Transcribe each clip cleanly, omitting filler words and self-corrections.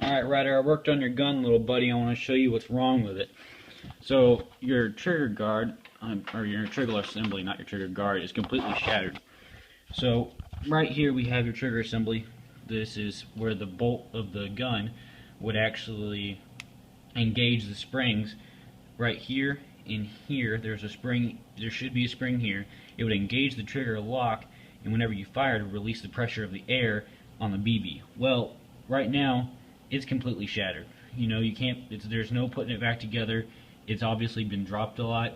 Alright, Ryder, I worked on your gun, little buddy. I want to show you what's wrong with it. So, your trigger guard, or your trigger assembly, not your trigger guard, is completely shattered. So, right here we have your trigger assembly. This is where the bolt of the gun would actually engage the springs. Right here and here, there's a spring. There should be a spring here. It would engage the trigger lock, and whenever you fire, it would release the pressure of the air on the BB. Well, right now, it's completely shattered. You know, you can't. There's no putting it back together. It's obviously been dropped a lot.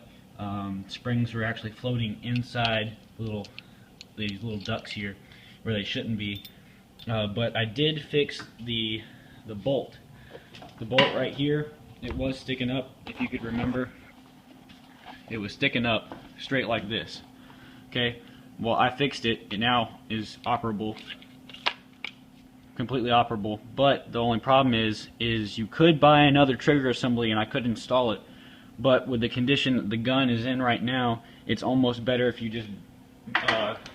Springs were actually floating inside these little ducts here, where they shouldn't be. But I did fix the bolt. The bolt right here, it was sticking up. If you could remember, it was sticking up straight like this. Okay. Well, I fixed it. It now is operable. Completely operable, but the only problem is you could buy another trigger assembly and I could install it, but with the condition that the gun is in right now, it's almost better if you just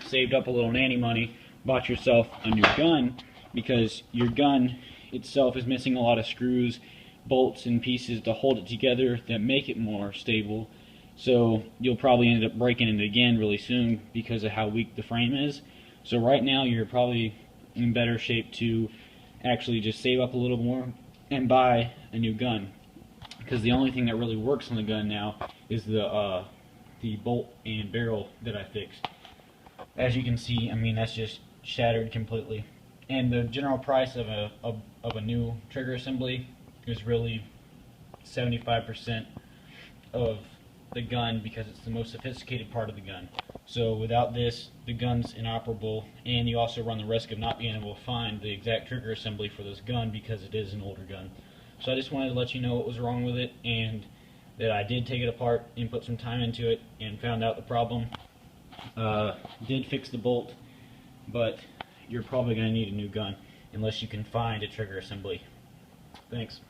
saved up a little nanny money, bought yourself a new gun, because your gun itself is missing a lot of screws, bolts, and pieces to hold it together that make it more stable. So you'll probably end up breaking it again really soon because of how weak the frame is. So right now you're probably in better shape to actually just save up a little more and buy a new gun, because the only thing that really works on the gun now is the bolt and barrel that I fixed. As you can see, I mean, that's just shattered completely, and the general price of a new trigger assembly is really 75% of the gun, because it's the most sophisticated part of the gun. So without this, the gun's inoperable, and you also run the risk of not being able to find the exact trigger assembly for this gun because it is an older gun. So I just wanted to let you know what was wrong with it, and that I did take it apart and put some time into it and found out the problem. Did fix the bolt, but you're probably going to need a new gun unless you can find a trigger assembly. Thanks.